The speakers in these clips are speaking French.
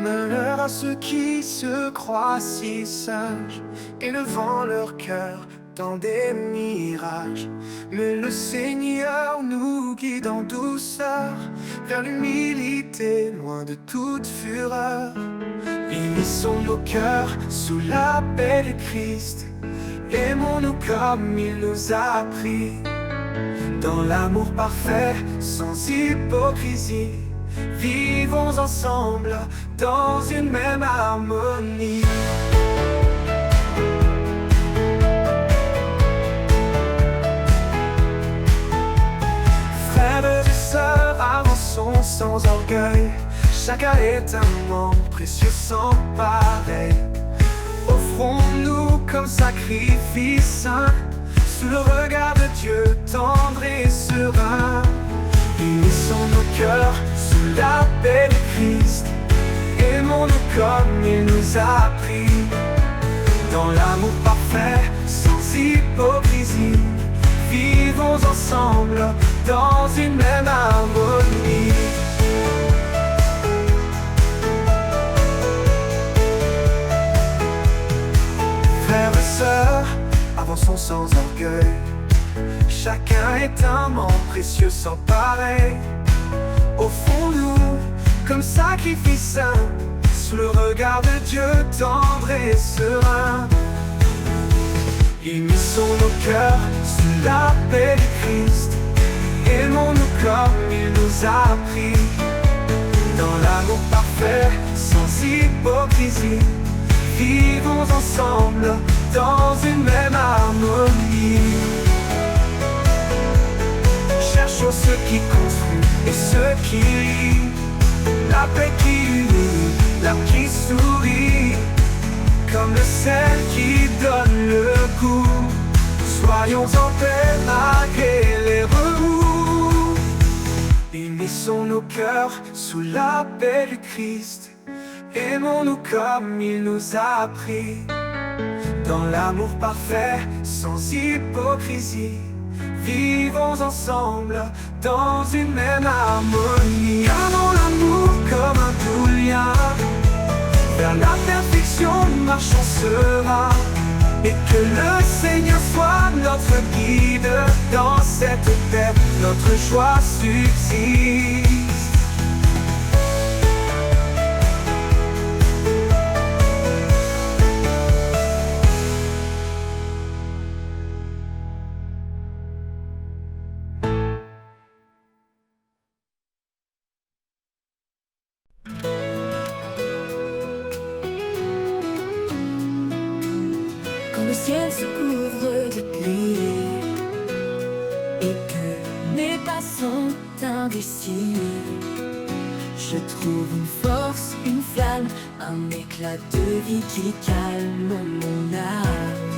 Malheur à ceux qui se croient si sages, élevant leur cœur dans des mirages. Mais le Seigneur nous guide en douceur vers l'humilité, loin de toute fureur. Unissons nos cœurs sous la paix de Christ, aimons-nous comme il nous a appris, dans l'amour parfait, sans hypocrisie. Vivons ensemble dans une même harmonie. Frères et sœurs, avançons sans orgueil. Chacun est un membre précieux sans pareil. Offrons-nous comme sacrifice saint, sous le regard de Dieu tendre et serein. Unissons nos cœurs sous la paix de Christ, aimons-nous comme il nous a appris, dans l'amour parfait, sans hypocrisie. Vivons ensemble dans une même harmonie. Frères et sœurs, avançons sans orgueil. Chacun est un membre précieux sans pareil. Offrons-nous comme sacrifice saint, sous le regard de Dieu tendre et serein. Unissons nos cœurs sous la paix de Christ, aimons-nous comme il nous a appris, dans l'amour parfait, sans hypocrisie. Vivons ensemble dans une même harmonie. Cherchons ce qui construit et ce qui lie, la paix qui unit, l'âme qui sourit, comme le sel qui donne le goût. Soyons en paix malgré les remous. Unissons nos cœurs sous la paix du Christ, aimons-nous comme il nous a appris, dans l'amour parfait, sans hypocrisie. Vivons ensemble dans une même harmonie. Gardons l'amour comme un doux lien, vers la perfection nous marchons serein. Et que le Seigneur soit notre guide, dans cette paix notre joie subsiste. Le ciel se couvre de pluie et que mes pas sont indécis, je trouve une force, une flamme, un éclat de vie qui calme mon âme,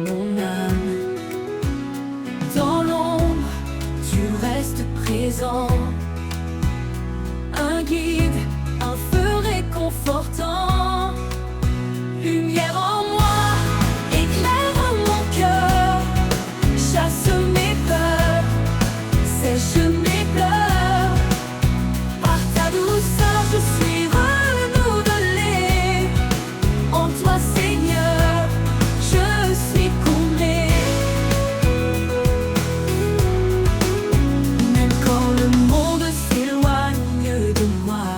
mon âme. Dans l'ombre, tu restes présent, un guide, un feu réconfortant, lumière en moi. Sèche mes pleurs, par ta douceur je suis renouvelée. En toi Seigneur, je suis comblée. Même quand le monde s'éloigne de moi,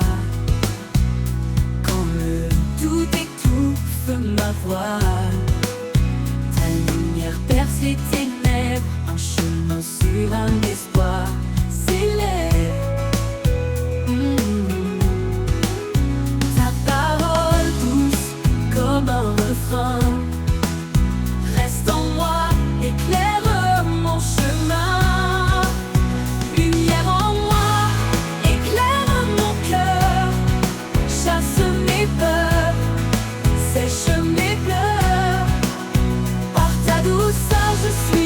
quand le doute étouffe ma voix, ta lumière perce les ténèbres, un chemin sur un espoir s'élève. Ta parole douce comme un refrain reste en moi, éclaire mon chemin. Lumière en moi, éclaire mon cœur, chasse mes peurs, sèche mes pleurs. Par ta douceur je suis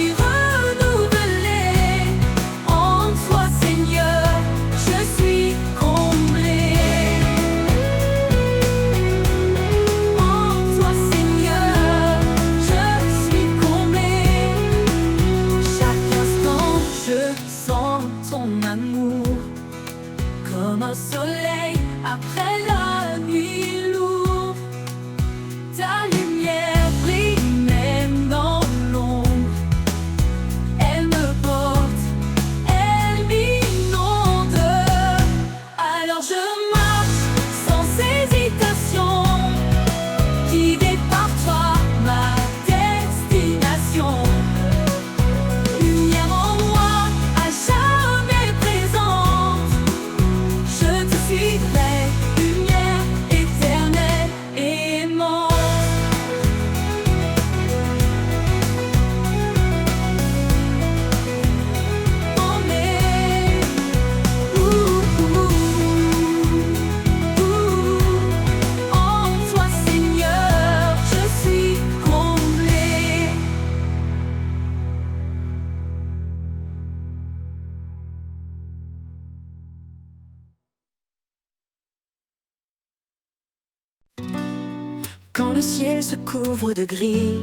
Quand le ciel se couvre de gris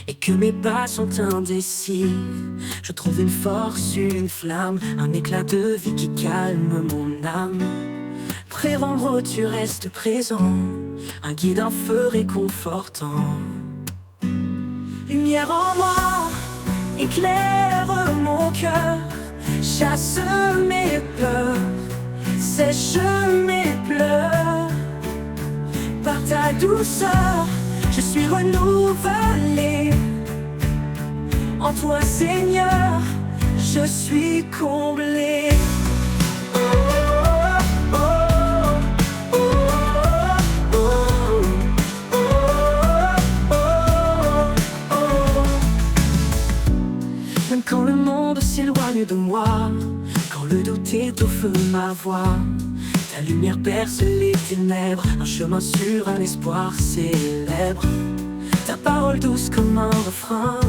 et que mes pas sont indécis, je trouve une force, une flamme, un éclat de vie qui calme mon âme. Près en haut, tu restes présent, un guide, un feu réconfortant. Lumière en moi, éclaire mon cœur, chasse mes peurs, sèche mes pleurs. Par ta douceur, je suis renouvelé. En toi, Seigneur, je suis comblé. Oh, oh, oh, oh, oh, oh, oh, oh. Même quand le monde s'éloigne de moi, quand le doute étouffe ma voix, ta lumière perce les ténèbres, un chemin sûr, un espoir célèbre. Ta parole douce comme un refrain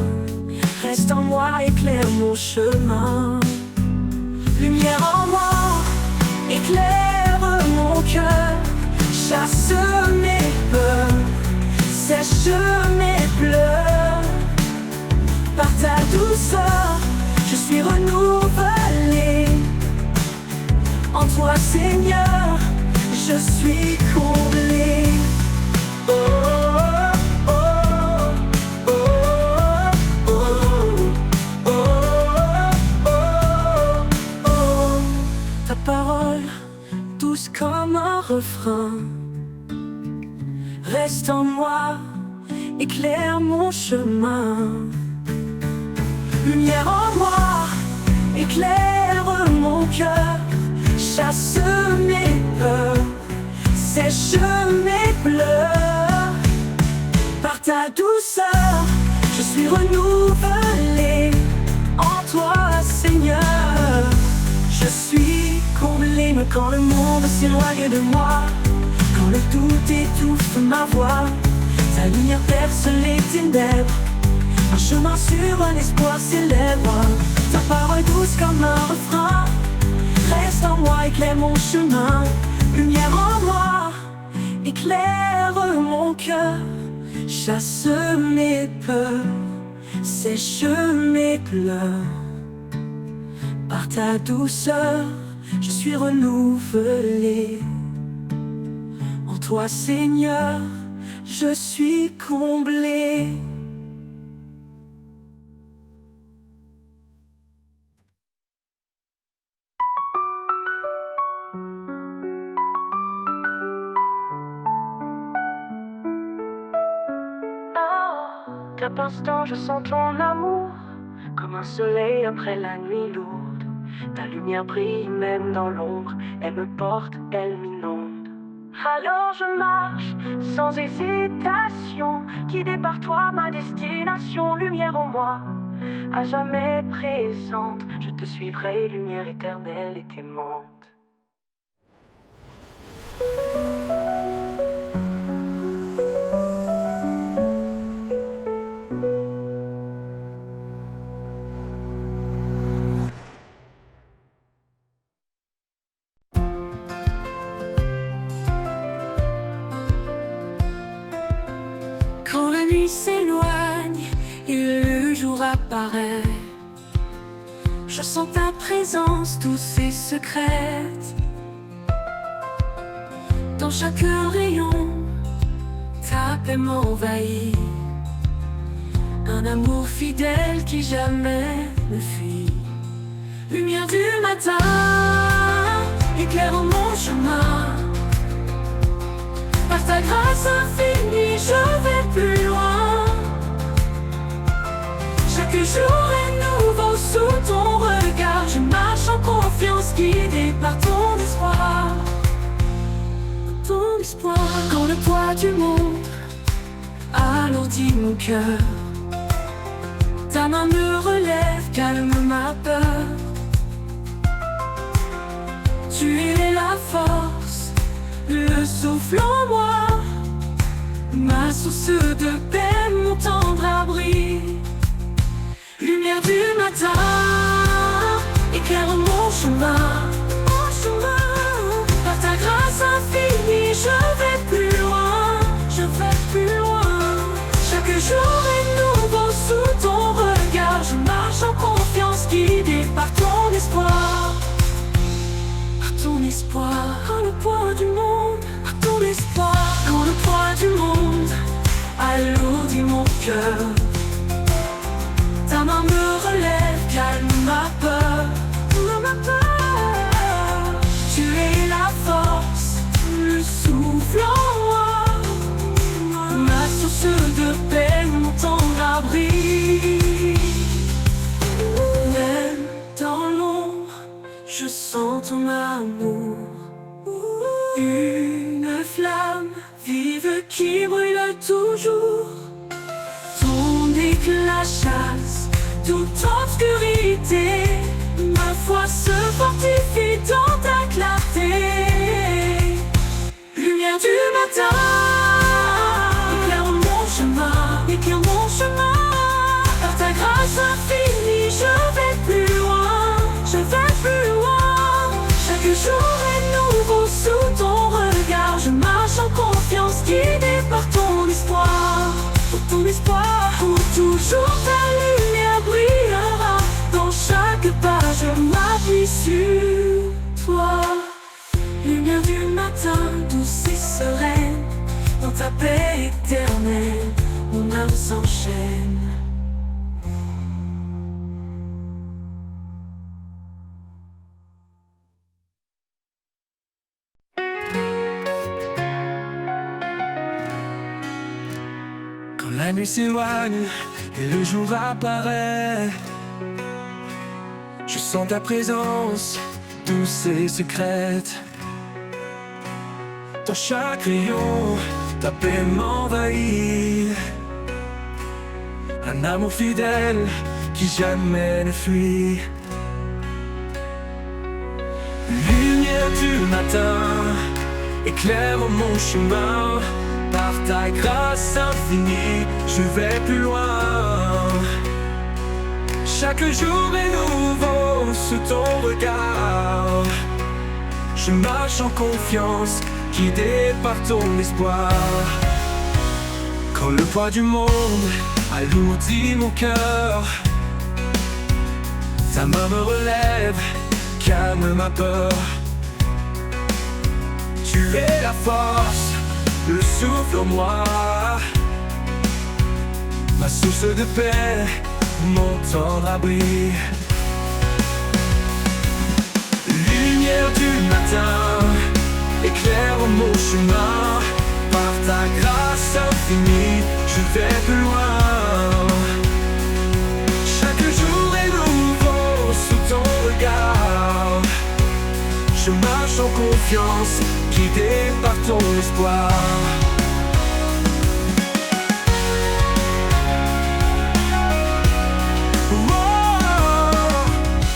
reste en moi, éclaire mon chemin. Lumière en moi, éclaire mon cœur, chasse mes peurs, sèche mes pleurs. Par ta douceur, je suis renouvelé. En toi, Seigneur, je suis comblé. Oh, oh, oh, oh, oh, oh, oh, oh. Ta parole, douce comme un refrain, reste en moi, éclaire mon chemin. Lumière en moi, éclaire mon cœur, chasse mes peurs, sèche mes pleurs. Par ta douceur, je suis renouvelé. En toi, Seigneur, je suis comblé. Mais quand le monde s'éloigne de moi, quand le doute étouffe ma voix, ta lumière perce les ténèbres, un chemin sûr, un espoir célèbre. Ta parole douce comme un refrain reste en moi, éclaire mon chemin. Lumière en moi, éclaire mon cœur, chasse mes peurs, sèche mes pleurs. Par ta douceur, je suis renouvelé. En toi, Seigneur, je suis comblé. Chaque instant je sens ton amour, comme un soleil après la nuit lourde. Ta lumière brille même dans l'ombre, elle me porte, elle m'inonde. Alors je marche sans hésitation, guidé par toi ma destination. Lumière en moi, à jamais présente, je te suivrai, lumière éternelle et aimante. Quand la nuit s'éloigne et le jour apparaît, je sens ta présence douce et secrète. Dans chaque rayon, ta paix m'envahit, un amour fidèle qui jamais ne fuit. Lumière du matin, éclaire mon chemin. Par ta grâce infinie, je vais plus loin. Chaque jour est nouveau sous ton regard. Je marche en confiance, guidé par ton espoir. Ton espoir. Quand le poids du monde alourdit mon cœur, ta main me relève, calme ma peur. Tu es la force, le souffle en moi, ma source de paix, mon tendre abri. Lumière du matin, éclaire mon chemin. Par ta grâce infinie, je vais plus loin, je vais plus loin. cœur. Ta main me relève, calme ma peur. Tu es la force, le souffle en moi, ma source de paix, mon tendre abri. Même dans l'ombre, je sens ton amour. Une flamme vive qui brûle toujours. Ton éclat chasse toute obscurité. Ma foi se fortifie dans ta clarté. Lumière du matin, éclaire mon chemin, éclaire mon chemin. Par ta grâce infinie, je vais plus loin, je vais plus loin. Chaque jour est nouveau sous ton regard. Je marche en confiance, guidé par ton espoir. Pour ton espoir, pour toujours ta lumière brillera. Dans chaque pas, je m'appuie sur toi. Lumière du matin, douce et sereine. Dans ta paix éternelle, mon âme s'enchaîne. Quand la nuit s'éloigne et le jour apparaît, je sens ta présence douce et secrète. Dans chaque rayon, ta paix m'envahit. Un amour fidèle qui jamais ne fuit. Lumière du matin, éclaire mon chemin. Par ta grâce infinie, je vais plus loin. Chaque jour est nouveau sous ton regard. Je marche en confiance, guidé par ton espoir. Quand le poids du monde alourdit mon cœur, ta main me relève, calme ma peur. Tu es la force, le souffle en moi, ma source de paix, mon tendre abri. Lumière du matin, éclaire mon chemin. Par ta grâce infinie, je vais plus loin. Chaque jour est nouveau sous ton regard. Je marche en confiance, guidé par ton espoir.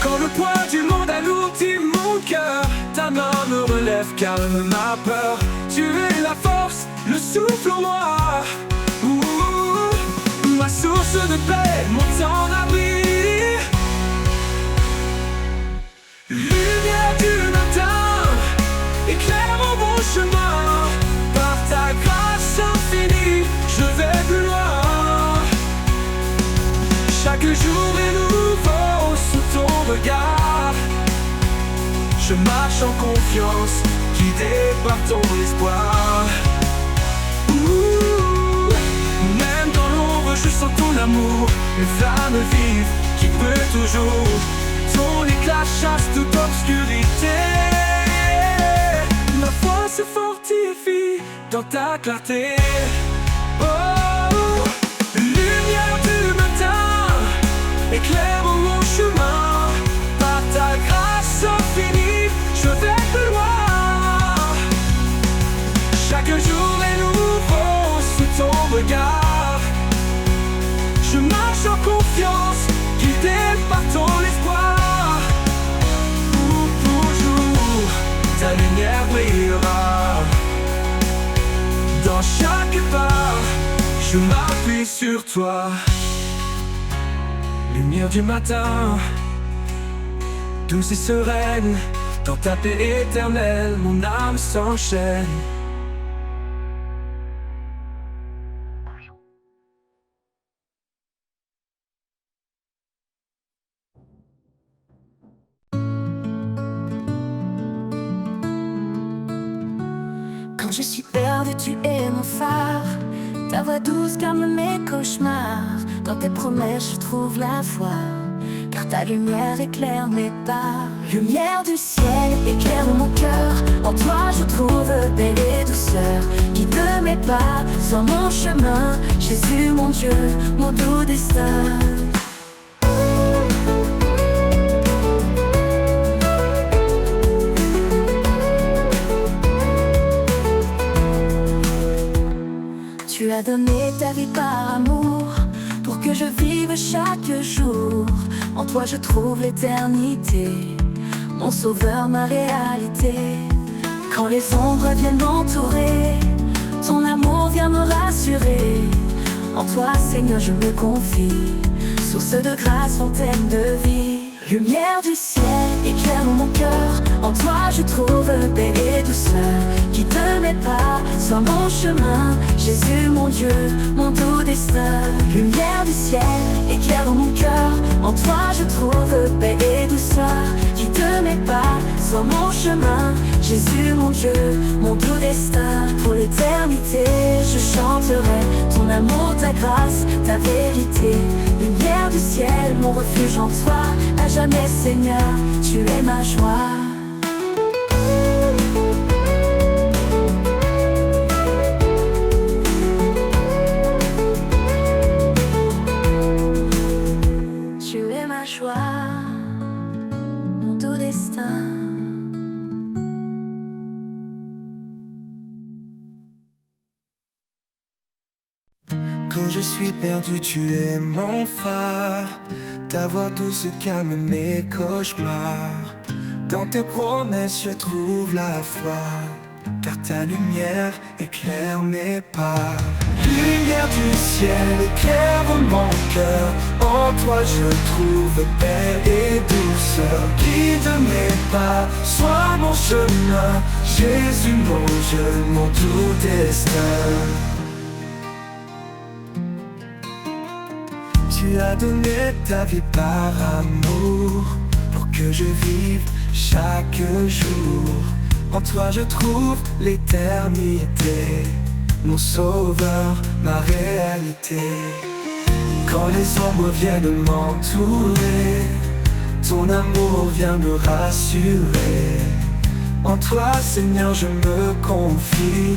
Quand le poids du monde alourdit mon cœur, ta main me relève, calme ma peur. Tu es la force, le souffle en moi. Ma source de paix, mon temps d'abri. Lumière du matin, éclaire mon chemin. Par ta grâce infinie, je vais plus loin. Chaque jour est nouveau sous ton regard. Je marche en confiance, guidé par ton espoir. Même dans l'ombre, je sens ton amour. Une flamme vive qui brûle toujours. Ton éclat chasse toute obscurité. Ma foi se fortifie dans ta clarté. Oh, lumière du matin, éclaire mon chemin. Par ta grâce infinie, je vais plus loin. Chaque jour est nouveau sous ton regard. Je marche en confiance, guidé par ton espoir. Pour toujours, ta lumière brillera. Dans chaque pas, je m'appuie sur toi. Lumière du matin, douce et sereine. Dans ta paix éternelle, mon âme s'enchaîne. Quand je suis perdu, tu es mon phare. Ta Ta voix douce calme mes cauchemars. Dans tes promesses je trouve la foi, car ta lumière éclaire mes pas. Lumière du ciel, éclaire mon cœur. En toi je trouve paix et douceur. Guide mes pas sur mon chemin. Jésus mon Dieu, mon doux destin. Tu as donné ta vie par amour, pour que je vive chaque jour. En toi je trouve l'éternité, mon sauveur, ma réalité. Quand les ombres viennent m'entourer, ton amour vient me rassurer. En toi Seigneur je me confie, source de grâce, fontaine de vie. Lumière du ciel, éclaire mon cœur. En toi je trouve paix et douceur. Guide mes pas sur mon chemin. Jésus mon Dieu, mon doux destin. Lumière du ciel, éclaire mon cœur. En toi je trouve paix et douceur. Guide mes pas sur mon chemin. Jésus mon Dieu, mon doux destin. Pour l'éternité je chanterai ton amour, ta grâce, ta vérité. Lumière du ciel, mon refuge en toi. À jamais Seigneur, tu es ma joie. Tu es ma joie, mon doux destin. Quand je suis perdu, tu es mon phare. Ta voix douce calme mes cauchemars. Dans tes promesses, je trouve la foi, car ta lumière éclaire mes pas. Lumière du ciel, éclaire mon cœur. En toi je trouve paix et douceur. Guide mes pas, sois mon chemin. Jésus mon Dieu, mon doux destin. Tu as donné ta vie par amour, pour que je vive chaque jour. En toi je trouve l'éternité, mon sauveur, ma réalité. Quand les ombres viennent m'entourer, ton amour vient me rassurer. En toi Seigneur je me confie,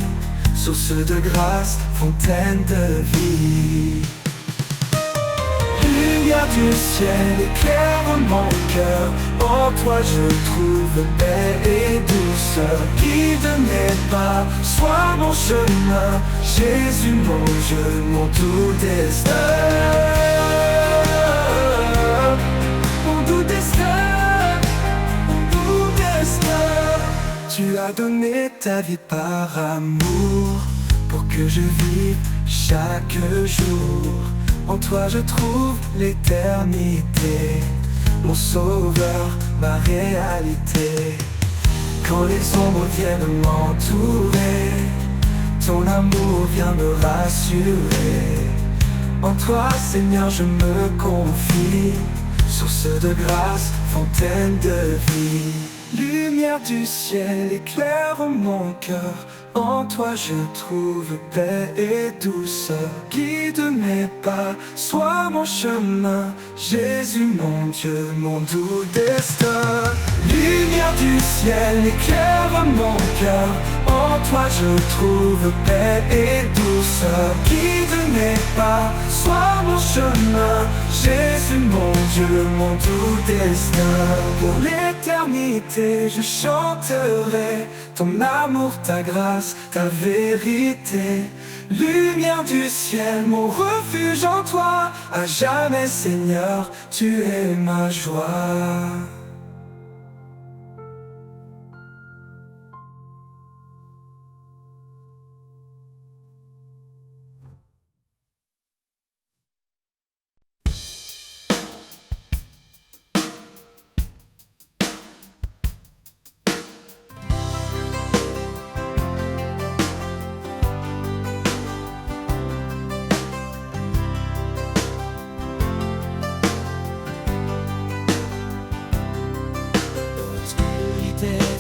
source de grâce, fontaine de vie. Lumière du ciel, éclaire mon cœur. En toi je trouve paix et douceur. Guide mes pas, sois mon chemin. Jésus mon Dieu, mon doux destin. Mon doux destin, mon doux destin. Tu as donné ta vie par amour, pour que je vive chaque jour. En toi je trouve l'éternité, mon sauveur, ma réalité. Quand les ombres viennent m'entourer, ton amour vient me rassurer. En toi Seigneur je me confie, source de grâce, fontaine de vie. Lumière du ciel, éclaire mon cœur. En toi je trouve paix et douceur. Guide mes pas, sois mon chemin. Jésus mon Dieu, mon doux destin. Lumière du ciel, éclaire mon cœur. En toi je trouve paix et douceur. Guide mes pas, sois mon chemin. Jésus mon Dieu, mon doux destin. Pour l'éternité je chanterai ton amour, ta grâce, ta vérité. Lumière du ciel, mon refuge en toi. À jamais Seigneur, tu es ma joie.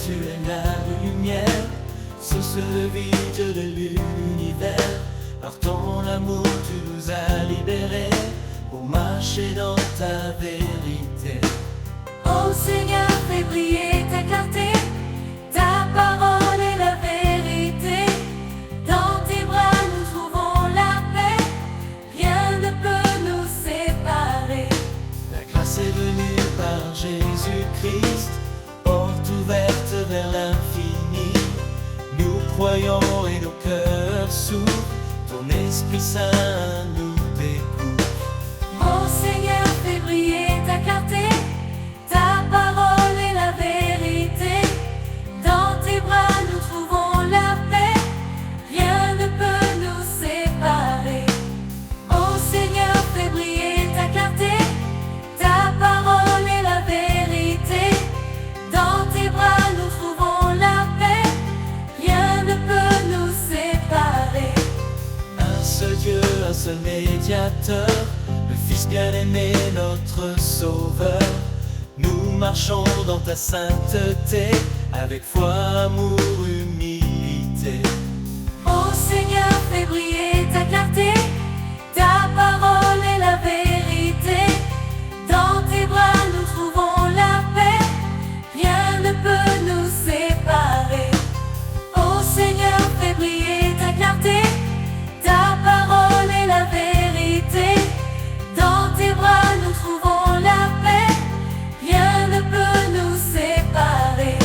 Tu es la lumière, source de vie de l'univers. Par ton amour, tu nous as libérés pour marcher dans ta vérité. Ô Seigneur, fais briller ta clarté, ta parole est la vérité. Dans tes bras nous trouvons la paix, rien ne peut nous séparer. La grâce est venue par Jésus-Christ, porte ouverte vers l'infini. Nous croyons et nos cœurs s'ouvrent, ton Esprit Saint nous découvre. Ô Seigneur, fais briller ta clarté, ta parole est la vérité. Dans tes bras nous trouvons la paix, rien ne peut nous séparer. Ô Seigneur, fais briller ta clarté, ta parole est la vérité. Dans tes bras nous trouvons la paix, rien ne peut nous séparer. Un seul Dieu, un seul médiateur, le Fils bien-aimé, notre Sauveur. Nous marchons dans ta sainteté, avec foi, amour, humilité. Ô Seigneur, fais briller ta clarté, ta parole est la vérité. Dans tes bras nous trouvons la paix, rien ne peut nous séparer. Ô Seigneur, fais briller ta clarté, ta parole est la vérité. Dans tes bras nous trouvons la paix, rien ne peut nous séparer.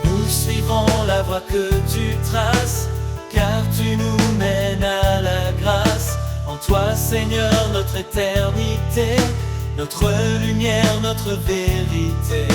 Nous suivrons la voie que tu traces, car tu nous mènes à la grâce. En toi, Seigneur, notre éternité, notre lumière, notre vérité.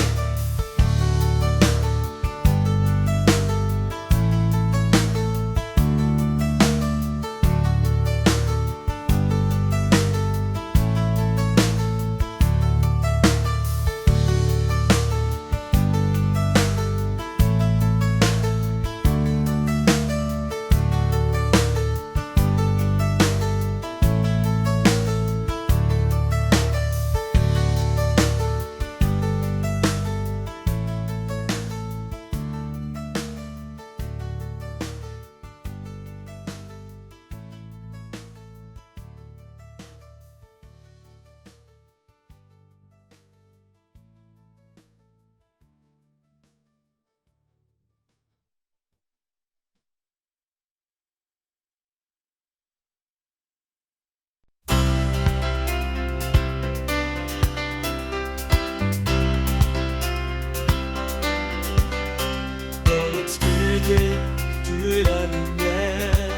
Tu es la lumière,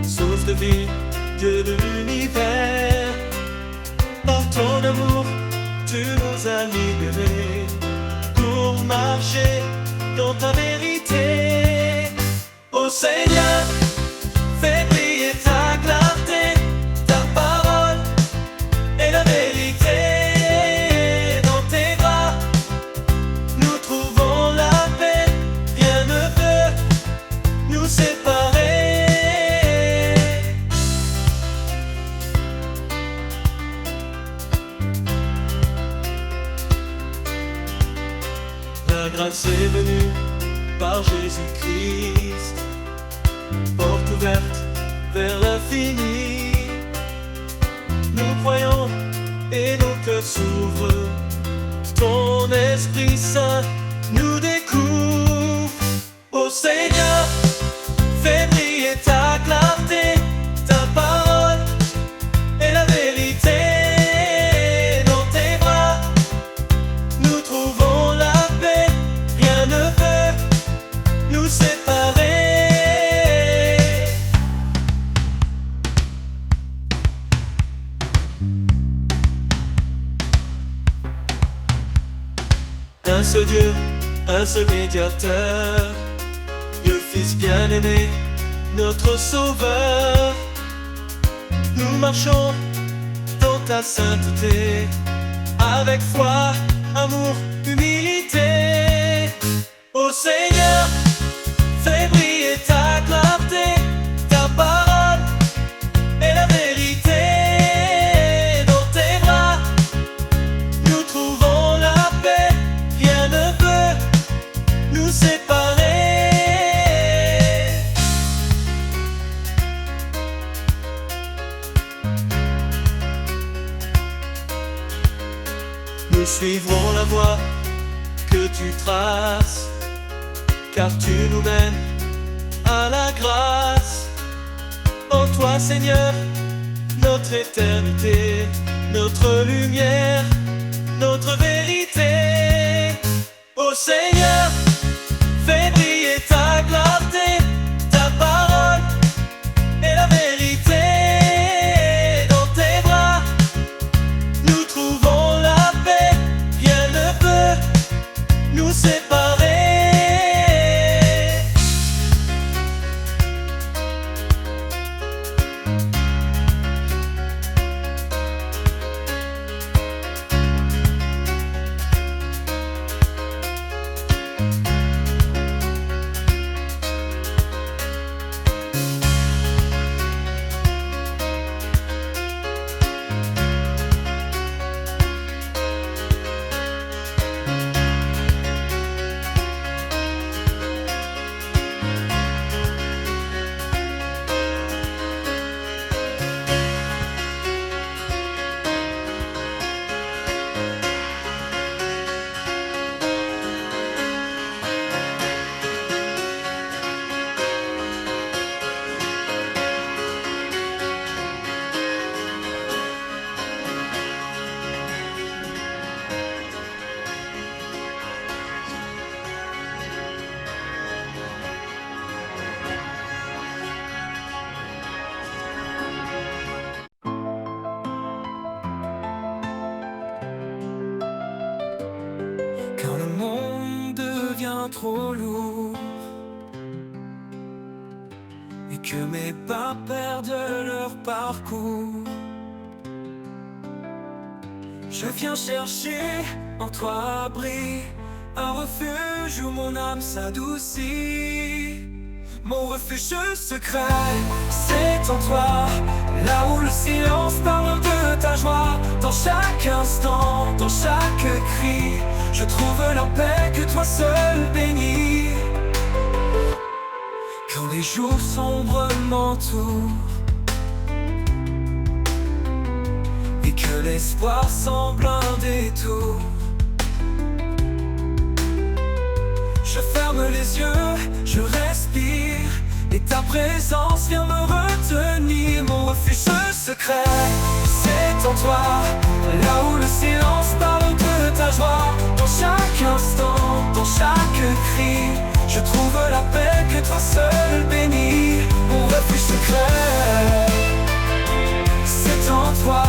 source de vie, Dieu de l'univers. Par ton amour, tu nous as libérés pour marcher dans ta vérité. Ô Seigneur, fais briller ta clarté, ta parole est la vérité. Dans tes bras, nous trouvons la paix, rien ne peut nous séparer. La grâce est venue par Jésus-Christ, porte ouverte vers l'infini. Nous croyons et nos cœurs s'ouvrent, ton Esprit Saint nous découvre. Ô Seigneur, fais briller ta clarté, ta parole est la vérité. Dans tes bras, nous trouvons la paix, rien ne peut nous séparer. Un seul Dieu, un seul médiateur, le Fils bien-aimé, notre Sauveur. Nous marchons dans ta sainteté, avec foi, amour, humilité. Ô Seigneur, fais briller ta clarté, ta parole est la vérité. que tu traces, car tu nous mènes à la grâce. En toi, Seigneur, notre éternité, notre lumière, notre vérité. Ô Seigneur, fais briller ta clarté, ta parole et la vérité. Dans tes bras, nous trouvons la paix, rien ne peut nous séparer. Quand le monde devient trop lourd et que mes pas perdent leur parcours, je viens chercher en toi abri, un refuge où mon âme s'adoucit. Mon refuge secret, c'est en toi, là où le silence parle de ta joie. Dans chaque instant, dans chaque cri, je trouve la paix que toi seul bénis. Quand les jours sombres m'entourent et que l'espoir semble un détour, je ferme les yeux, je respire, et ta présence vient me retenir. Mon refuge secret, c'est en toi, là où le silence parle de ta joie. Dans chaque instant, dans chaque cri, je trouve la paix que toi seul bénis. Mon refuge secret, c'est en toi,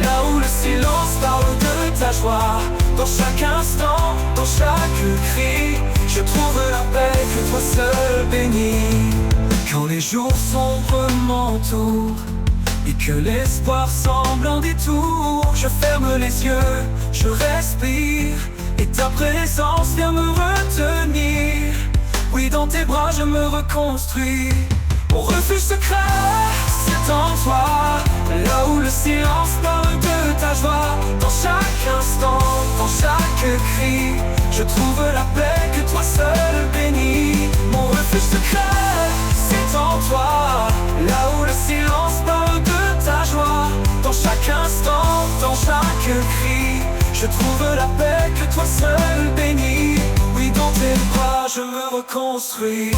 là où le silence parle de ta joie. Dans chaque instant, dans chaque cri, je trouve la paix que toi seul bénis. Quand les jours sombres m'entourent et que l'espoir semble un détour, je ferme les yeux, je respire, et ta présence vient me retenir. Oui, dans tes bras je me reconstruis. Mon refuge secret, c'est en toi, là où le silence parle de ta joie. Dans chaque instant, dans chaque cri, je trouve la paix que toi seul bénis. Mon refuge secret, c'est en toi, là où le silence parle de ta joie. Dans chaque instant, dans chaque cri, je trouve la paix que toi seul bénis. Oui, dans tes bras je me reconstruis.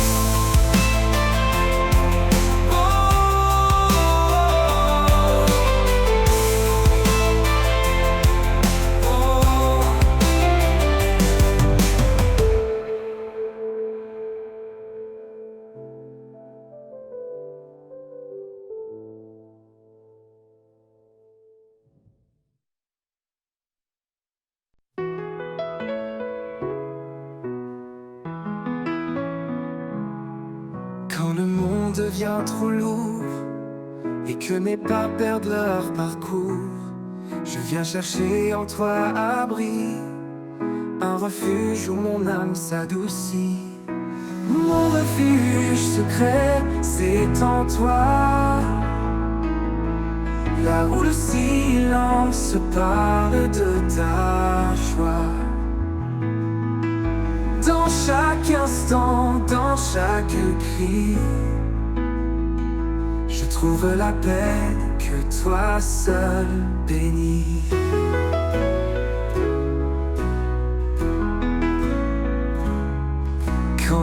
Quand le monde devient trop lourd et que mes pas perdent leur parcours, je viens chercher en toi abri, un refuge où mon âme s'adoucit. Mon refuge secret, c'est en toi, là où le silence parle de ta joie. Dans chaque instant, dans chaque cri, je trouve la paix que toi seul bénis.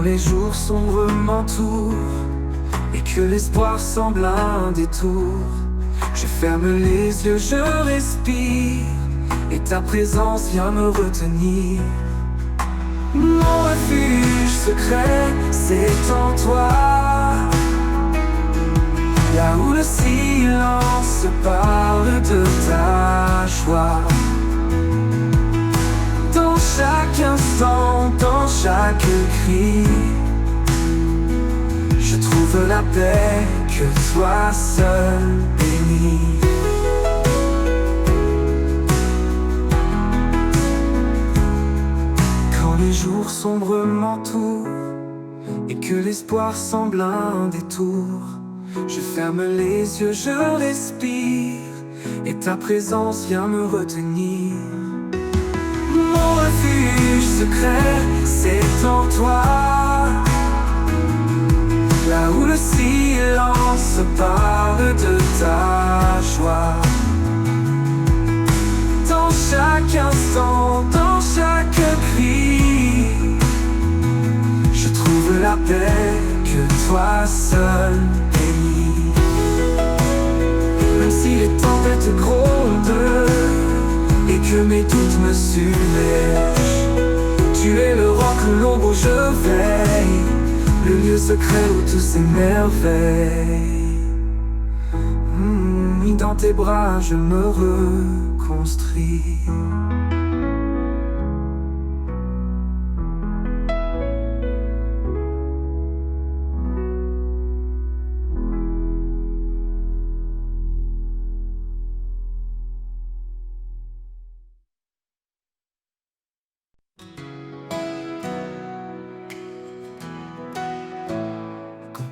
les jours sombres m'entourent et que l'espoir semble un détour, je ferme les yeux, je respire et ta présence vient me retenir. Mon refuge secret, c'est en toi, là où le silence parle de ta joie. Dans chaque instant, dans chaque cri, je trouve la paix que toi seul bénis. Quand les jours sombres m'entourent et que l'espoir semble un détour, je ferme les yeux, je respire et ta présence vient me retenir. Mon refuge secret, c'est en toi, là où le silence parle de ta joie. Dans chaque instant, dans chaque cri, je trouve la paix que toi seul bénis. Même si les tempêtes grondent et que mes doutes me submergent, tu es le roc, l'ombre où je veille, le lieu secret où tout s'émerveille. Dans tes bras je me reconstruis.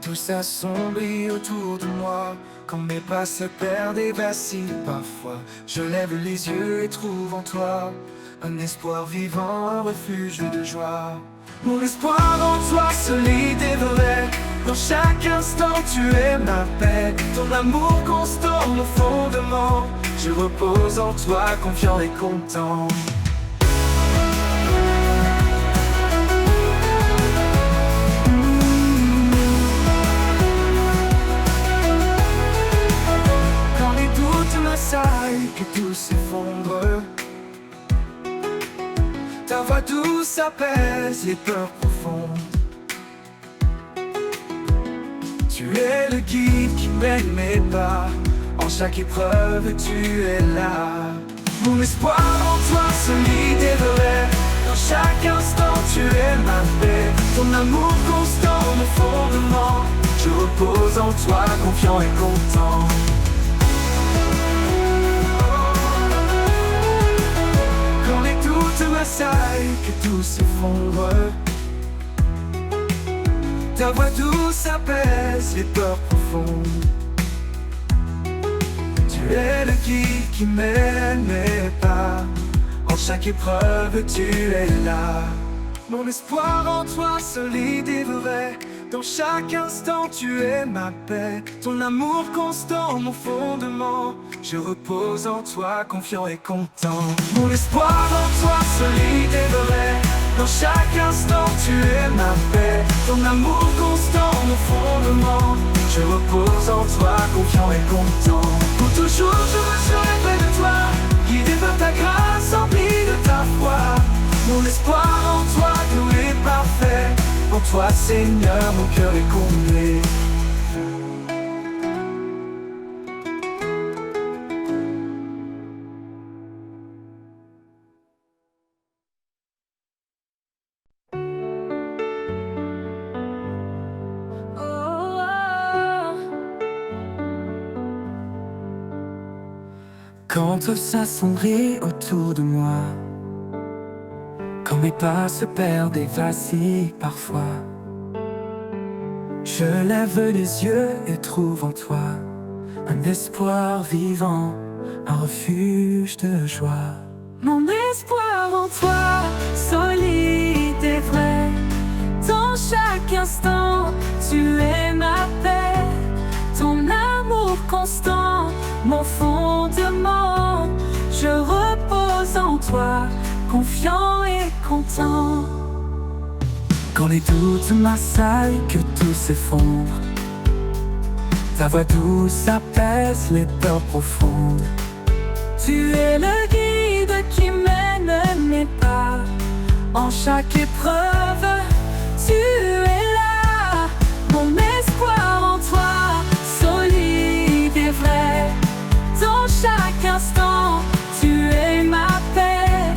Tout s'assombrit autour de moi, quand mes pas se perdent et vacillent parfois. Je lève les yeux et trouve en toi un espoir vivant, un refuge de joie. Mon espoir en toi, solide et vrai, dans chaque instant tu es ma paix. Ton amour constant, mon fondement, je repose en toi, confiant et content. Que tout s'effondre, ta voix douce apaise les peurs profondes. Tu es le guide qui mène mes pas, en chaque épreuve tu es là. Mon espoir en toi, solide et vrai, dans chaque instant tu es ma paix. Ton amour constant, mon fondement, je repose en toi, confiant et content. Que tout s'effondre, ta voix douce apaise les peurs profondes. Tu es le guide qui mène mes pas, en chaque épreuve tu es là. Mon espoir en toi, solide et vrai, dans chaque instant tu es ma paix. Ton amour constant, mon fondement, je repose en toi, confiant et content. Mon espoir en toi, solide et vrai, dans chaque instant tu es ma paix. Ton amour constant, mon fondement, je repose en toi, confiant et content. Pour toujours je me serai près de toi, guidé par ta grâce, empli de ta foi. Mon espoir en toi, doux et parfait, en toi Seigneur, mon cœur est comblé. Quand tout s'assombrit autour de moi, quand mes pas se perdent et vacillent parfois, je lève les yeux et trouve en toi un espoir vivant, un refuge de joie. Mon espoir en toi, solide et vrai, dans chaque instant, tu es ma paix. Ton amour constant, mon fondement, je repose en toi, confiant et content. Quand les doutes m'assaillent, que tout s'effondre, ta voix douce apaise les peurs profondes. Tu es le guide qui mène mes pas. En chaque épreuve, tu es là. Mon espoir en toi, solide et vrai. Dans chaque instant, tu es ma paix.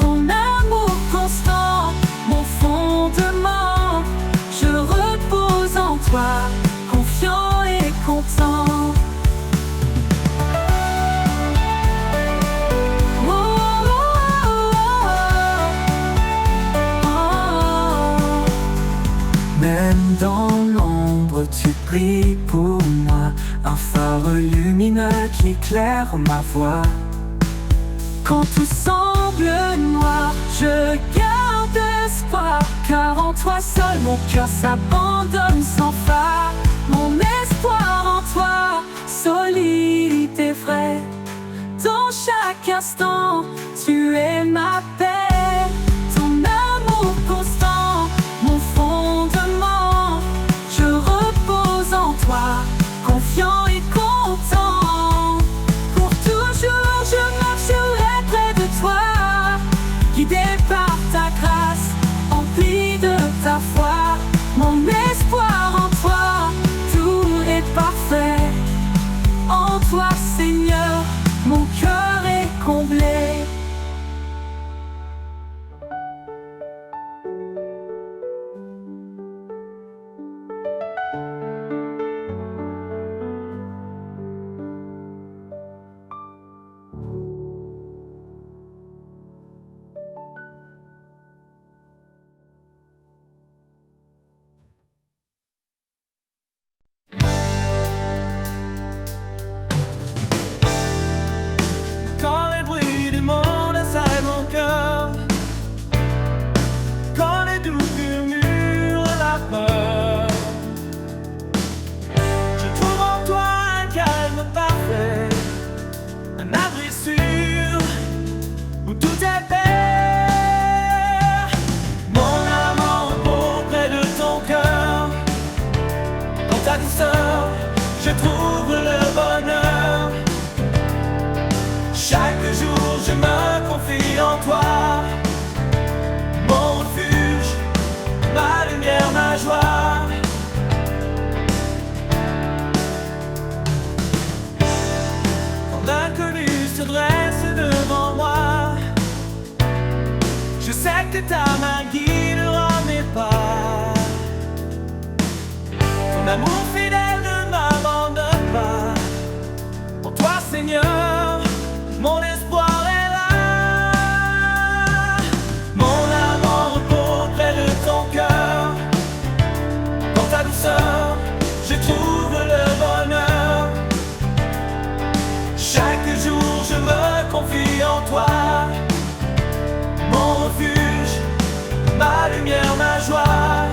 Ton amour constant, mon fondement. Je repose en toi, confiant et content. Même dans l'ombre, tu brilles pour moi, un phare lumineux qui éclaire ma voie. Quand tout semble noir, je garde espoir, car en toi seul mon cœur s'abandonne sans phare. Mon espoir en toi, solide et vrai. Dans chaque instant, tu es ma paix. Ton amour constant, mon fondement. Je repose en toi, confiant et content. Pour toujours, je marcherai près de toi, guidé par ta grâce, empli de ta foi. Mon espoir en toi, tout est parfait. En toi, Seigneur, mon cœur est comblé. Quand les bruits du monde assaillent mon cœur, quand les doutes murmurent la peur, je trouve en toi un calme parfait, un abri sûr où tout est paix. Mon âme repose près de ton cœur, dans ta douceur, je trouve le bonheur. Chaque jour je me confie en toi, mon refuge, ma lumière, ma joie. Quand l'inconnu se dresse devant moi, je sais que ta main guidera mes pas. Ton amour fidèle ne m'abandonne pas. En toi, Seigneur, mon espoir est là. Mon âme repose près de ton cœur. Dans ta douceur, je trouve le bonheur. Chaque jour, je me confie en toi, mon refuge, ma lumière, ma joie.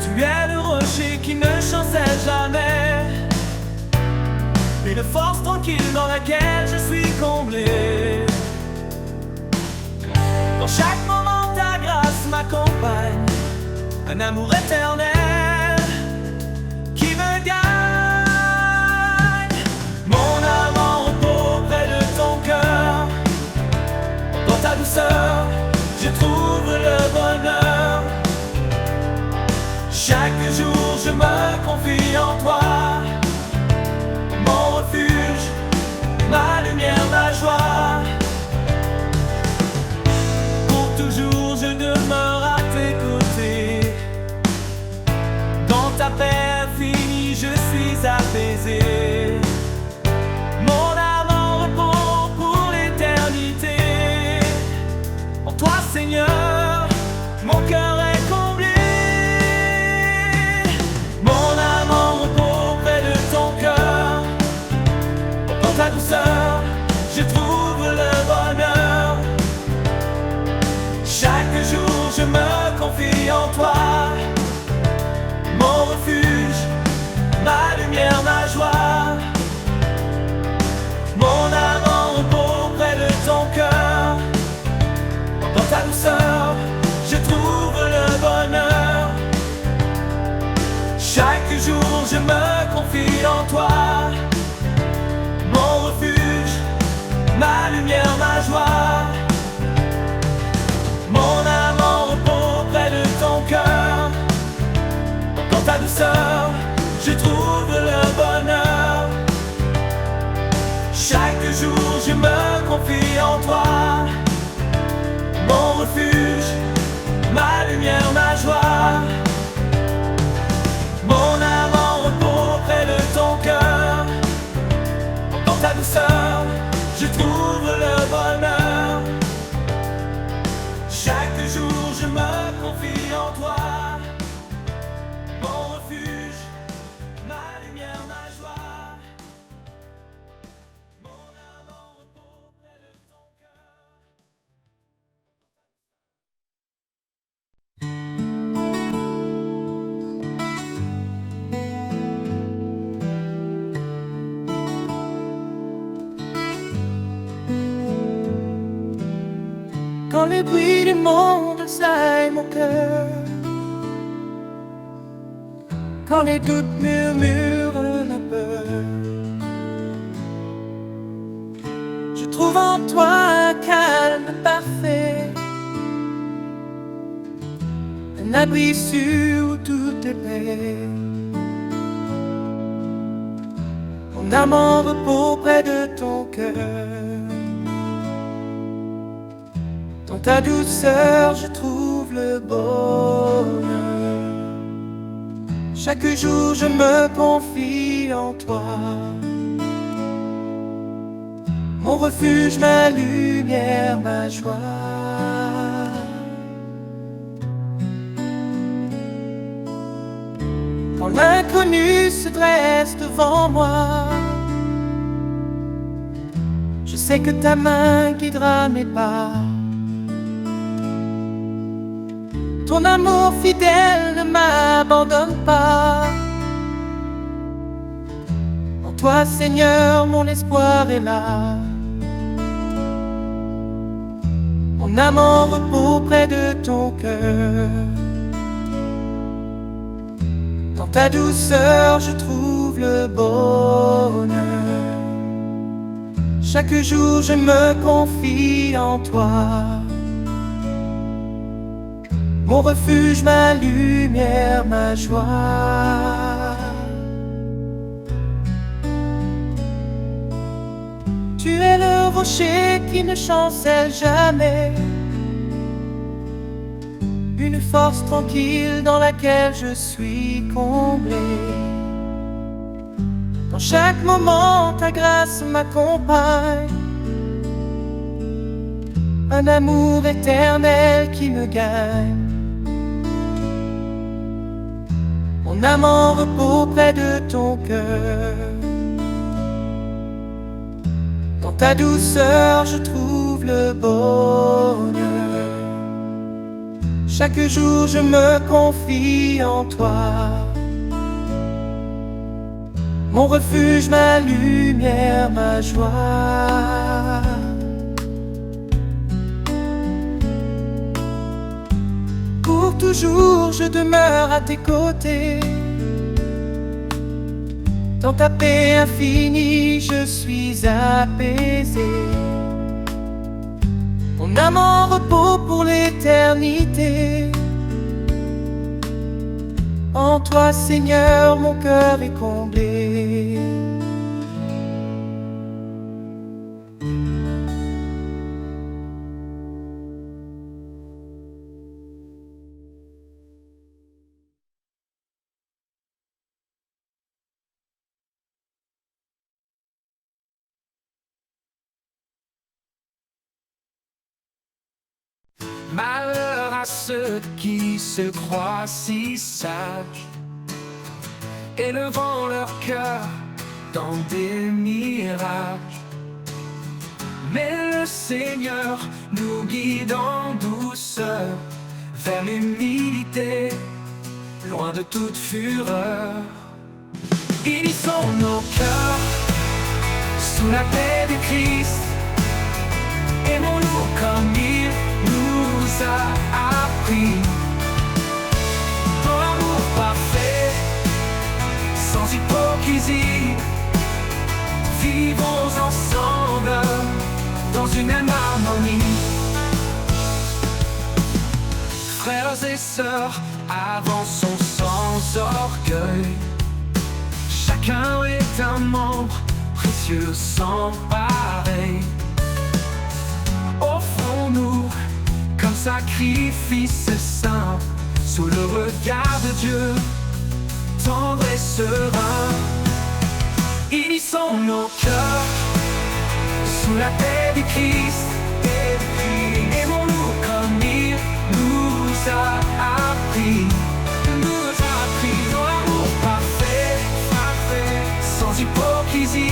Tu es le rocher qui ne chancelle jamais, une force tranquille dans laquelle je suis comblé. Dans chaque moment ta grâce m'accompagne, un amour éternel qui me gagne. Mon âme repose près de ton cœur, dans ta douceur, je trouve le bonheur. Chaque jour je me confie en toi, mon refuge, ma lumière, ma joie. Pour toujours je demeure à tes côtés, dans ta paix infinie je suis apaisé. Mon âme en repos pour l'éternité. En toi, Seigneur, mon cœur est comblé. Mon âme en repos près de ton cœur. Dans ta douceur, je trouve le bonheur. Chaque jour, je me confie en toi, mon refuge, ma lumière, ma joie. Mon âme en repos près de ton cœur. toi, mon refuge, ma lumière, ma joie. Mon âme en repos près de ton cœur. Dans ta douceur, je trouve le bonheur. Chaque jour, je me confie en toi, mon refuge, ma lumière, ma joie. Mon âme en repos près de ton cœur. Dans ta douceur, je trouve le bonheur. Chaque jour, je me confie en toi, mon refuge, ma lumière, ma joie. Mon âme en repos près de ton cœur. Quand les bruits du monde assaillent mon cœur, quand les doutes murmurent la peur, je trouve en toi un calme parfait, un abri sûr où tout est paix. Mon âme en repos près de ton cœur. Dans ta douceur, je trouve le bonheur. Chaque jour, je me confie en toi, mon refuge, ma lumière, ma joie. Quand l'inconnu se dresse devant moi, je sais que ta main guidera mes pas. Ton amour fidèle ne m'abandonne pas. En toi, Seigneur, mon espoir est là. Mon âme en repos près de ton cœur. Dans ta douceur, je trouve le bonheur. Chaque jour, je me confie en toi, mon refuge, ma lumière, ma joie. Tu es le rocher qui ne chancelle jamais, une force tranquille dans laquelle je suis comblé. Dans chaque moment, ta grâce m'accompagne, un amour éternel qui me gagne. Mon âme en repos près de ton cœur. Dans ta douceur, je trouve le bonheur. Chaque jour, je me confie en toi, mon refuge, ma lumière, ma joie. Pour toujours, je demeure à tes côtés. Dans ta paix infinie, je suis apaisé. Mon âme en repos pour l'éternité. En toi, Seigneur, mon cœur est comblé. Malheur à ceux qui se croient si sages, élevant leur cœur dans des mirages. Mais le Seigneur nous guide en douceur vers l'humilité, loin de toute fureur. Unissons nos cœurs sous la paix de Christ. Aimons-nous comme il nous a appris. Dans l'amour parfait, sans hypocrisie. frères et sœurs, avançons sans orgueil. Chacun est un membre précieux sans pareil. Offrons-nous comme sacrifice saint, sous le regard de Dieu, tendre et serein. Unissons nos cœurs sous la paix du Christ. Aimons-nous comme il nous a appris. Dans l'amour parfait, sans hypocrisie.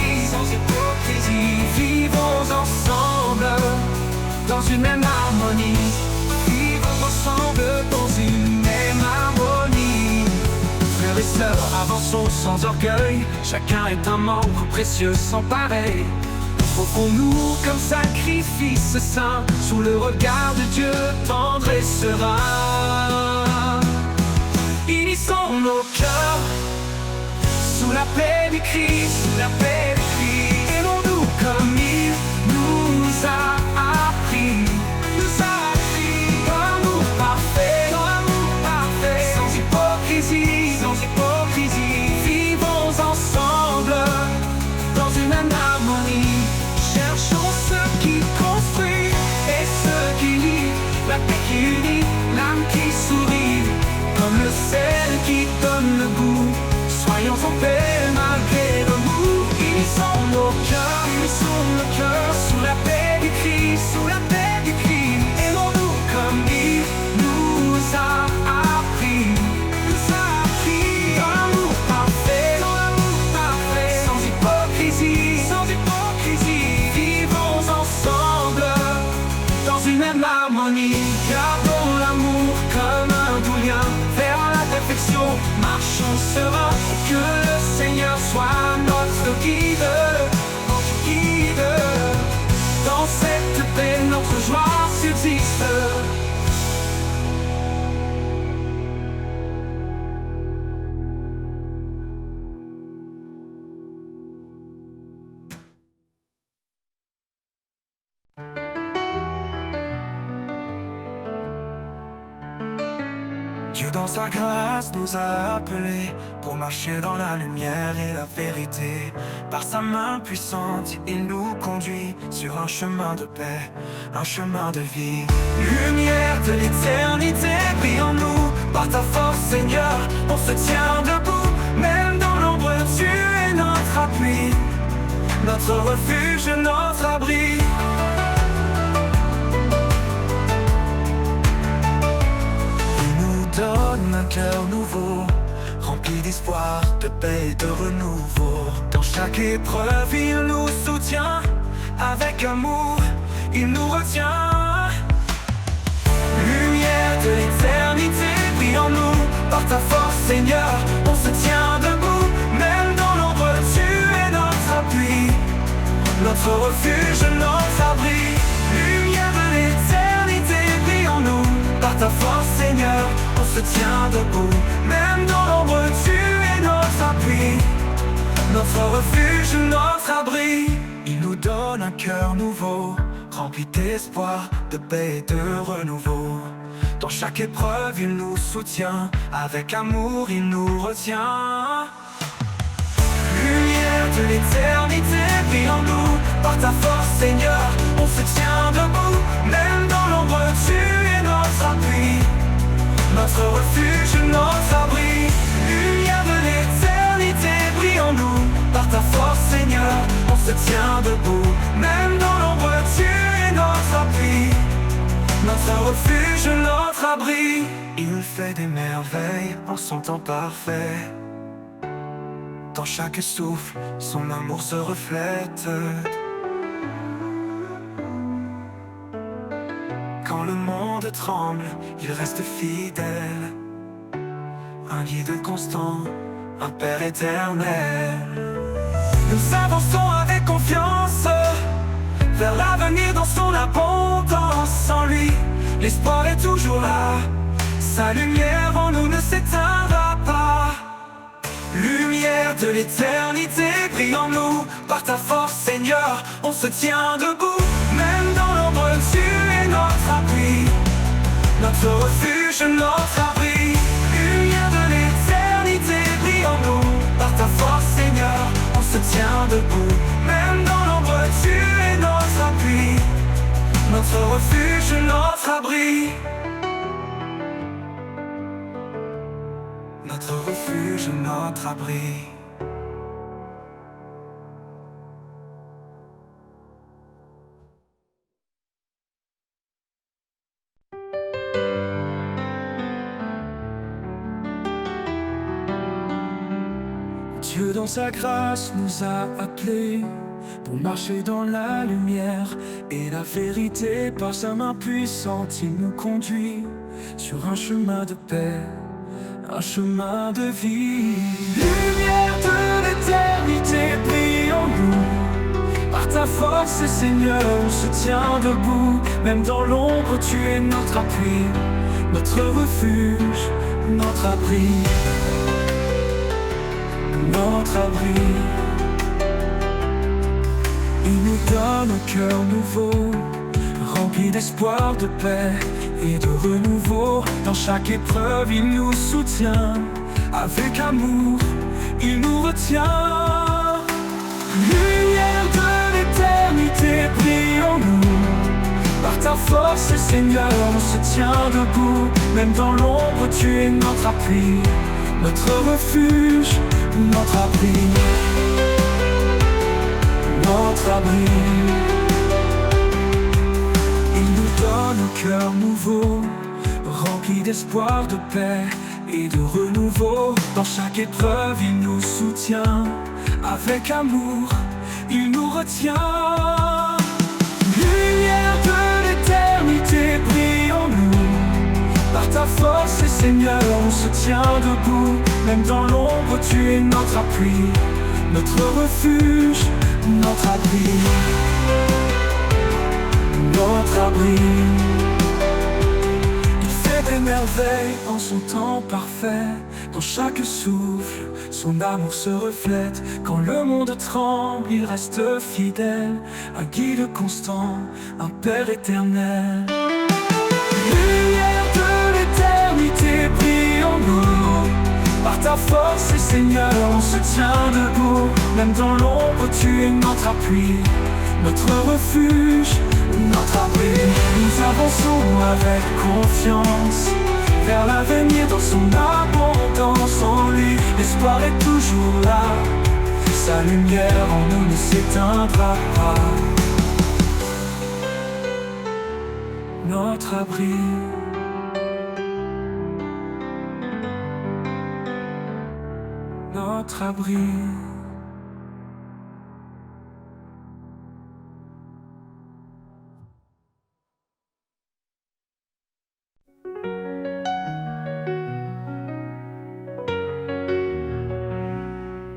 Vivons ensemble dans une même harmonie. Vivons ensemble dans une même harmonie. Frères et sœurs, avançons sans orgueil. Chacun est un membre précieux sans pareil. Offrons-nous comme sacrifice saint, sous le regard de Dieu, tendre et serein. Unissons nos cœurs sous la paix du Christ. Aimons-nous comme il nous a appris. Dans l'amour parfait, sans hypocrisie. Vivons ensemble dans une même harmonie. Cherchons ce qui construit et ce qui lie, la paix qui unit, l'âme qui sourit, comme le sel qui donne le goût. Soyons en paix malgré le mou. Unissons nos cœurs sous la paix du Christ. Aimons-nous comme il nous a appris. Dans l'amour parfait, sans hypocrisie. Vivons ensemble dans une même harmonie. Gardons l'amour comme un doux lien vers la perfection. Marchons sereins, que le Seigneur soit notre guide. Dans cette paix, notre joie subsiste. Dieu dans sa grâce nous a appelés pour marcher dans la lumière et la vérité. Par sa main puissante, il nous conduit sur un chemin de paix, un chemin de vie. Lumière de l'éternité, brille en nous. Par ta force, Seigneur, on se tient debout. Même dans l'ombre, tu es notre appui, notre refuge, notre abri. Donne un cœur nouveau, rempli d'espoir, de paix et de renouveau. Dans chaque épreuve, il nous soutient. Avec amour, il nous retient. Lumière de l'éternité, brille en nous. Par ta force, Seigneur, on se tient debout. Même dans l'ombre, tu es notre appui, notre refuge, notre abri. Lumière de l'éternité, brille en nous. Par ta force, Seigneur, on se tient debout. Même dans l'ombre, tu es notre appui, notre refuge, notre abri. Il nous donne un cœur nouveau, rempli d'espoir, de paix et de renouveau. Dans chaque épreuve, il nous soutient. Avec amour, il nous retient. Lumière de l'éternité, brille en nous. Par ta force, Seigneur, on se tient debout. Même dans l'ombre, tu es notre appui, notre refuge, notre abri. Lumière de l'éternité, brille en nous. Par ta force, Seigneur, on se tient debout. Même dans l'ombre, tu es notre appui, notre refuge, notre abri. Il fait des merveilles en son temps parfait. Dans chaque souffle, son amour se reflète. Quand le monde tremble, il reste fidèle. Un guide constant, un Père éternel. Nous avançons avec confiance vers l'avenir dans son abondance. En lui, l'espoir est toujours là. Sa lumière en nous ne s'éteindra pas. Lumière de l'éternité, brille en nous. Par ta force, Seigneur, on se tient debout. Même dans l'ombre, tu es notre appui, notre refuge, refuge, notre abri. Lumière de l'éternité, brille en nous. Par ta force, Seigneur, on se tient debout. Même dans l'ombre, tu es notre appui. Notre refuge, notre abri. Notre refuge, notre abri. Dieu dans sa grâce nous a appelés pour marcher dans la lumière et la vérité. Par sa main puissante, il nous conduit sur un chemin de paix, un chemin de vie. Lumière de l'éternité, brille en nous. Par ta force, Seigneur, on se tient debout. Même dans l'ombre, tu es notre appui, notre refuge, notre abri. Notre abri. Il nous donne un cœur nouveau, rempli d'espoir, de paix et de renouveau. Dans chaque épreuve, il nous soutient. Avec amour, il nous retient. Lumière de l'éternité, brille en nous. Par ta force, Seigneur, on se tient debout. Même dans l'ombre, tu es notre appui, notre refuge, notre abri. Notre abri. Il nous donne un cœur nouveau, rempli d'espoir, de paix et de renouveau. Dans chaque épreuve, il nous soutient. Avec amour, il nous retient. Lumière de l'éternité, brille en nous. Par ta force, Seigneur, on se tient debout. Même dans l'ombre, tu es notre appui, notre refuge, notre abri. Notre abri. Il fait des merveilles en son temps parfait. Dans chaque souffle, son amour se reflète. Quand le monde tremble, il reste fidèle. Un guide constant, un Père éternel. Lumière de l'éternité, brille en nous. Par ta force, Seigneur, on se tient debout. Même dans l'ombre, tu es notre appui, notre refuge, notre abri. Nous avançons avec confiance vers l'avenir dans son abondance. En lui, l'espoir est toujours là. Sa lumière en nous ne s'éteindra pas. Notre abri. Notre abri.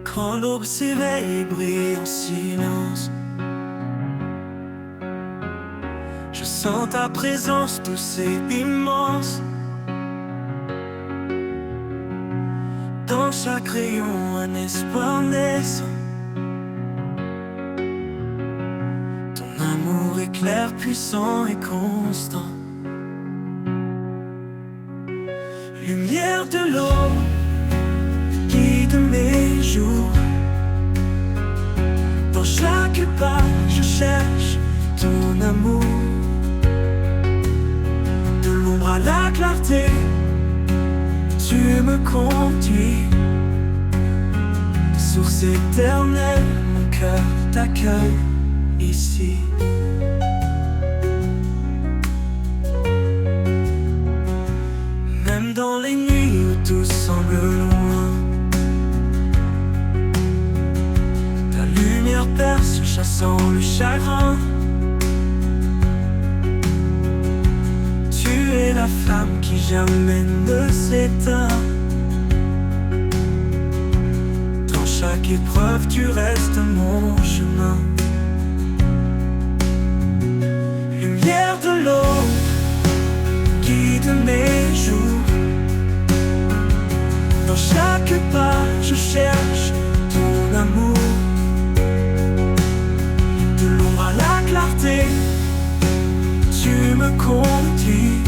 Quand l'aube s'éveille et brille en silence, je sens ta présence douce et immense. Dans chaque rayon, un espoir naissant. Ton amour est clair, puissant et constant. Lumière de l'aube, guide mes jours. Dans chaque pas, je cherche ton amour. De l'ombre à la clarté, tu me conduis. Source éternelle, mon cœur t'accueille ici. Même dans les nuits où tout semble loin, ta lumière perce, chassant le chagrin. Tu es la flamme qui jamais ne s'éteint. Dans chaque épreuve, tu restes mon chemin. Lumière de l'aube, guide mes jours. Dans chaque pas, je cherche ton amour. De l'ombre à la clarté, tu me conduis.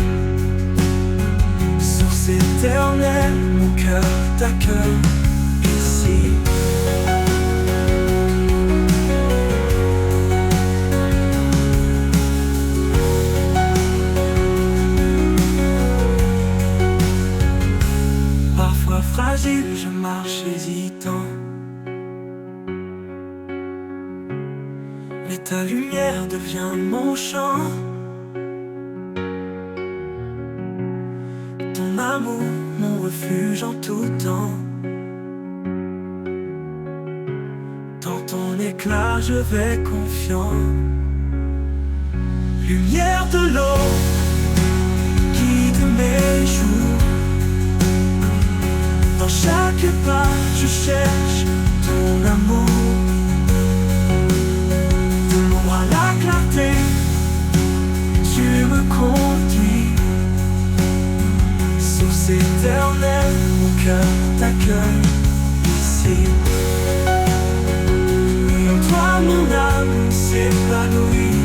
éternel, mon cœur t'accueille ici. Parfois fragile, je marche hésitant, mais ta lumière devient mon chant. Ton amour, mon refuge en tout temps. Dans ton éclat, je vais confiant. Lumière de l'eau, guide mes jours. Dans chaque pas, je cherche ton amour. De l'ombre à la clarté, tu me conduis. Source éternelle, mon cœur t'accueille ici. Et en toi, mon âme s'épanouit.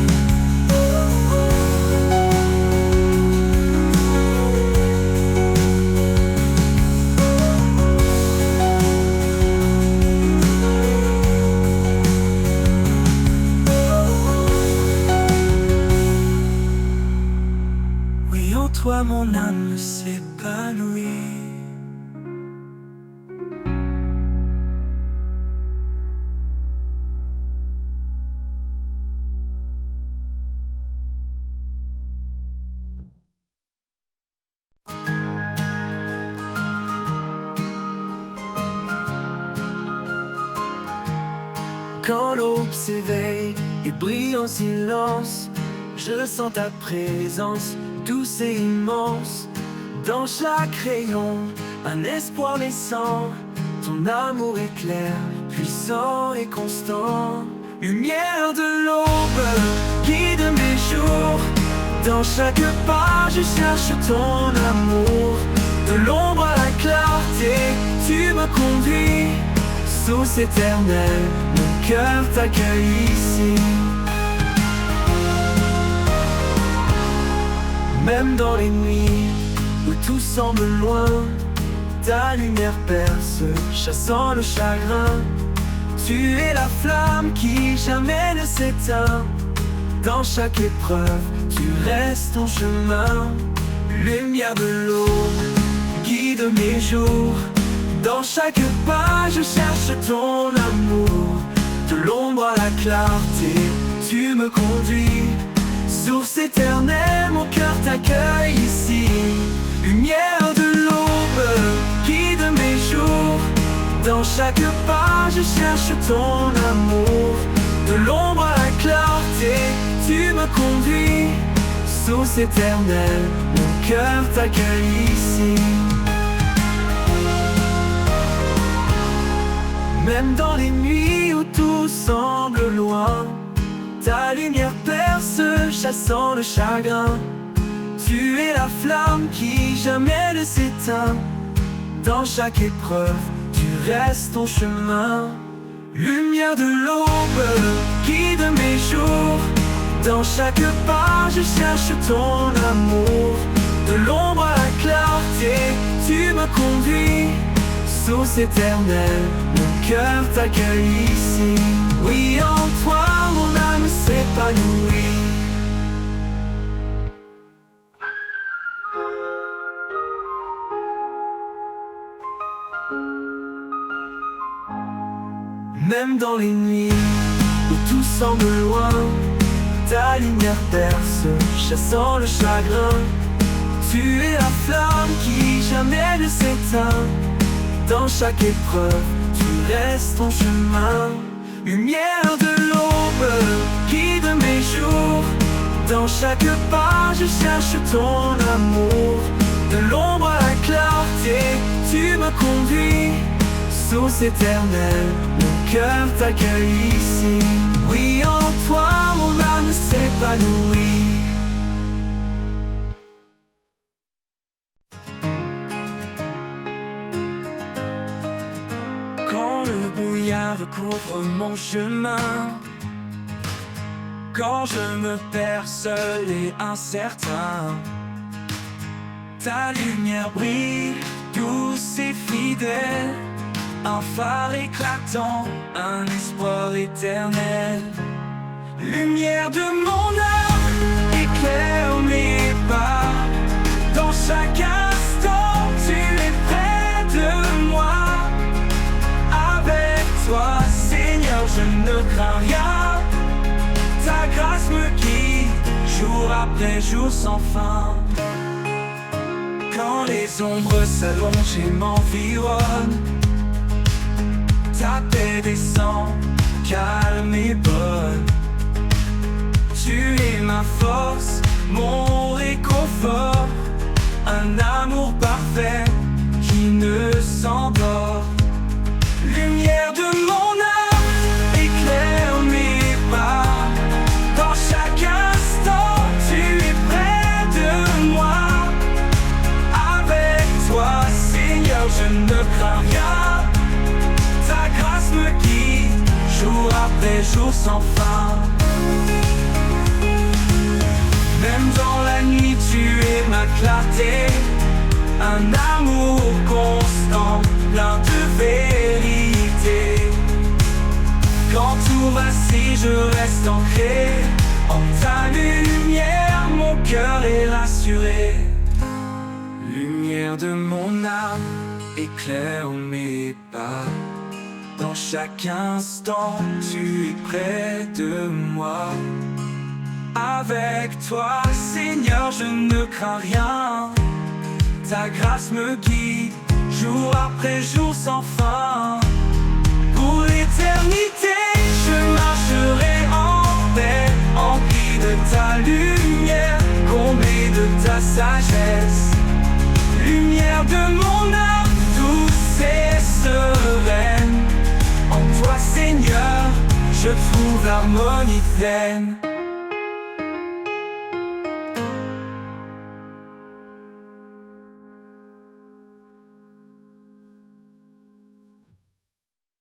En toi mon âme s'épanouit. Quand l'aube s'éveille et brille en silence, je sens ta présence douce et immense. Dans chaque rayon, un espoir naissant. Ton amour est clair, puissant et constant. Lumière de l'aube, guide mes jours. Dans chaque pas, je cherche ton amour. De l'ombre à la clarté, tu me conduis. Source éternelle, mon cœur t'accueille ici. Même dans les nuits où tout semble loin, ta lumière perce, chassant le chagrin. Tu es la flamme qui jamais ne s'éteint. Dans chaque épreuve, tu restes en chemin. Lumière de l'aube, guide mes jours. Dans chaque pas, je cherche ton amour. De l'ombre à la clarté, tu me conduis. Source éternelle, mon cœur t'accueille ici. Lumière de l'aube, guide mes jours. Dans chaque pas, je cherche ton amour. De l'ombre à la clarté, tu me conduis. Source éternelle, mon cœur t'accueille ici. Même dans les nuits où tout semble loin, ta lumière perce, chassant le chagrin. Tu es la flamme qui jamais ne s'éteint. Dans chaque épreuve, tu restes ton chemin. Lumière de l'aube, guide mes jours. Dans chaque pas, je cherche ton amour. De l'ombre à la clarté, tu me conduis. Source éternelle, mon cœur t'accueille ici. Oui, en toi, mon âme s'épanouit. Même dans les nuits où tout semble loin, ta lumière perce, chassant le chagrin. Tu es la flamme qui jamais ne s'éteint. Dans chaque épreuve, tu restes ton chemin. Lumière de l'aube, guide mes jours. Dans chaque pas, je cherche ton amour. De l'ombre à la clarté, tu me conduis. Source éternelle, mon cœur t'accueille ici. Oui, en toi, mon âme s'épanouit. Quand le brouillard recouvre mon chemin, quand je me perds seul et incertain, Ta lumière brille, douce et fidèle, un phare éclatant, un espoir éternel. Lumière de mon âme, éclaire mes pas. Dans chaque instant, tu es près de moi. Avec toi, Seigneur, je ne crains rien. Ta grâce me guide, jour après jour sans fin. Quand les ombres s'allongent et m'environnent, ta paix descend, calme et bonne. Tu es ma force, mon réconfort, un amour parfait qui ne s'endort. Lumière de mon âme, éclaire mes pas. Dans chaque instant, tu es près de moi. Avec toi, Seigneur, je ne crains rien. Ta grâce me guide, jour après jour sans fin. Même dans la nuit, tu es ma clarté, un amour constant, plein de vérité. Quand tout vacille, je reste ancré en ta lumière, mon cœur est rassuré. Lumière de mon âme, éclaire mes pas. Dans chaque instant, tu es près de moi. Avec toi, Seigneur, je ne crains rien. Ta grâce me guide, jour après jour sans fin. Pour l'éternité, je marcherai en paix, empli de ta lumière, comblé de ta sagesse. Lumière de mon âme, douce et sereine. En toi, Seigneur, je trouve l'harmonie pleine.